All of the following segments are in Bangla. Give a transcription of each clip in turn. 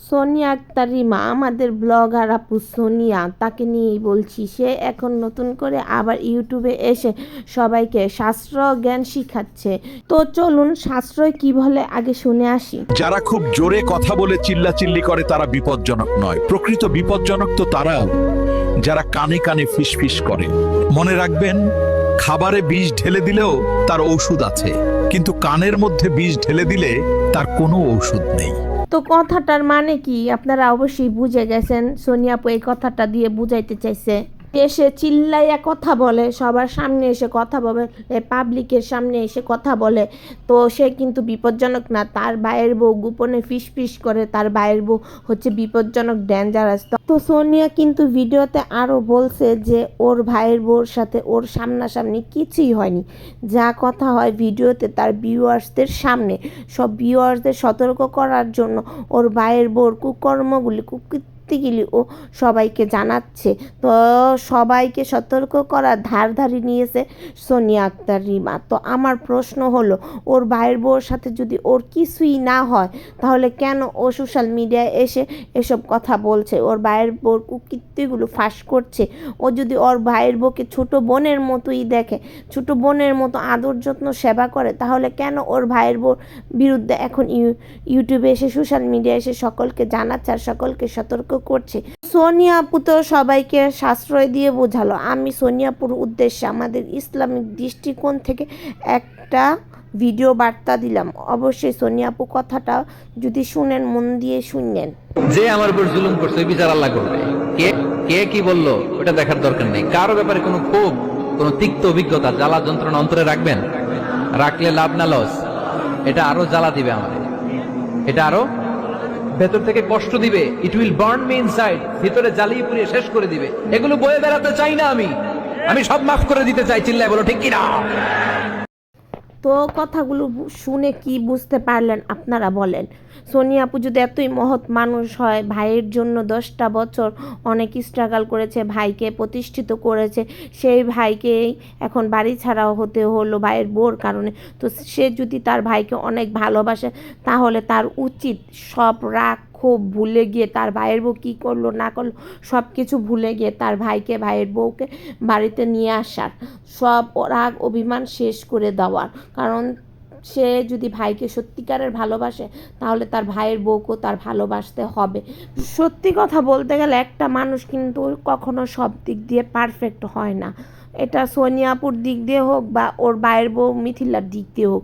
সোনিয়া আক্তার রিমা, আমাদের ব্লগার আপু সোনিয়া, তাকে নিয়েই বলছি। সে এখন নতুন করে আবার ইউটিউবে এসে সবাইকে সাশ্রয় জ্ঞান শিখাচ্ছে। তো চলুন সাশ্রয় কি বলে আগে শুনে আসি। যারা খুব জোরে কথা বলে চিল্লাচিল্লি করে তারা বিপজ্জনক নয়, প্রকৃত বিপজ্জনক তো তারা যারা কানে কানে ফিসফিস করে। মনে রাখবেন, খাবারে বিষ ঢেলে দিলেও তার ঔষধ আছে, কিন্তু কানের মধ্যে বিষ ঢেলে দিলে তার কোনো ঔষধ নেই। তো কথাটার মানে কি আপনারা অবশ্যই বুঝে গেছেন। সোনিয়া আপু এই কথাটা দিয়ে বুঝাইতে চাইছে এসে চিল্লাইয়া কথা বলে, সবার সামনে এসে কথা বলে, পাবলিকের সামনে এসে কথা বলে, তো সে কিন্তু বিপজ্জনক না। তার ভাইয়ের বউ গোপনে ফিস করে, তার ভাইয়ের বউ হচ্ছে বিপজ্জনক, ডেঞ্জারাস। তো সোনিয়া কিন্তু ভিডিওতে আরও বলছে যে ওর ভাইয়ের বউর সাথে ওর সামনাসামনি কিছুই হয়নি, যা কথা হয় ভিডিওতে তার ভিউয়ার্সদের সামনে। সব ভিউয়ার্সদের সতর্ক করার জন্য ওর ভাইয়ের বউর কুকর্মগুলি ও সবাইকে জানাচ্ছে। তো সবাইকে সতর্ক করার ধারি নিয়েছে সোনিয়া আক্তার রিমা। তো আমার প্রশ্ন হলো, ওর ভাইয়ের বউর সাথে যদি ওর কিছুই না হয়, তাহলে কেন ও সোশ্যাল মিডিয়ায় এসে এসব কথা বলছে, ওর ভাইয়ের বউর কুকীর্তিগুলো ফাঁস করছে? ও যদি ওর ভাইয়ের বউকে ছোট বোনের মতোই দেখে, ছোট বোনের মতো আদর যত্ন সেবা করে, তাহলে কেন ওর ভাইয়ের বউর বিরুদ্ধে এখন ইউটিউবে এসে সোশ্যাল মিডিয়ায় এসে সকলকে জানাচ্ছে আর সকলকে সতর্ক করছে? সোনিয়া আপু তো সবাইকে সাশ্রয় দিয়ে বোঝালো। আমি সোনিয়া আপুর উদ্দেশ্যে আমাদের ইসলামিক দৃষ্টিকোণ থেকে একটা ভিডিও বার্তা দিলাম। অবশ্যই সোনিয়া আপু কথাটা যদি শুনেন, মন দিয়ে শুনলেন। যে আমার উপর জুলুম করছে বিচার আল্লাহ করবে। কে কে কি বললো ওটা দেখার দরকার নেই। কারো ব্যাপারে কোনো ক্ষোভ, কোনো তিক্ত অভিজ্ঞতা, জ্বালা যন্ত্রণা অন্তরে রাখবেন? রাখলে লাভ না লস। এটা আরো জ্বালা দিবে আমাদের, এটা আরো ভেতর থেকে কষ্ট দিবে। It will burn me inside, ভিতরে জ্বালিয়ে পুড়িয়ে শেষ করে দিবে। এগুলো বয়ে বেড়াতে চাই না আমি সব মাফ করে দিতে চাই। চিল্লায় বলো ঠিক কিনা? তো কথাগুলো শুনে কি বুঝতে পারলেন আপনারা বলেন? সোনিয়া আপু যদি এতই মহৎ মানুষ হয়, ভাইয়ের জন্য 10টা বছর অনেক স্ট্রাগল করেছে, ভাইকে প্রতিষ্ঠিত করেছে, সেই ভাইকেই এখন বাড়ি ছাড়াও হতে হলো ভাইয়ের বউর কারণে। তো সে যদি তার ভাইকে অনেক ভালোবাসে, তাহলে তার উচিত সব রাগ ক্ষোভ ভুলে গিয়ে, তার ভাইয়ের বউ কী করলো না করলো সব কিছু ভুলে গিয়ে তার ভাইকে, ভাইয়ের বউকে বাড়িতে নিয়ে আসার, সব রাগ অভিমান শেষ করে দেওয়ার। কারণ সে যদি ভাইকে সত্যিকারের ভালোবাসে, তাহলে তার ভাইয়ের বউকেও তার ভালোবাসতে হবে। সত্যি কথা বলতে গেলে একটা মানুষ কিন্তু কখনো সব দিক দিয়ে পারফেক্ট হয় না। এটা সোনিয়া আপুর দিক দিয়ে হোক বা ওর ভাইয়ের বউ মিথিলার দিক দিয়ে হোক,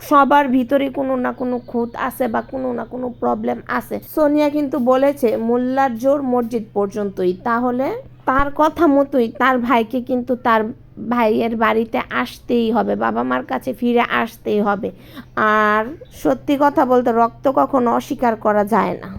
সবার ভিতরে কোনো না কোনো খুঁত আছে বা কোনো না কোনো প্রবলেম আছে। সোনিয়া কিন্তু বলেছে মোল্লার জোর মসজিদ পর্যন্তই, তাহলে তার কথা মতোই তার ভাইকে কিন্তু তার ভাইয়ের বাড়িতে আসতেই হবে, বাবা মার কাছে ফিরে আসতেই হবে। আর সত্যি কথা বলতে রক্ত কখনো অস্বীকার করা যায় না।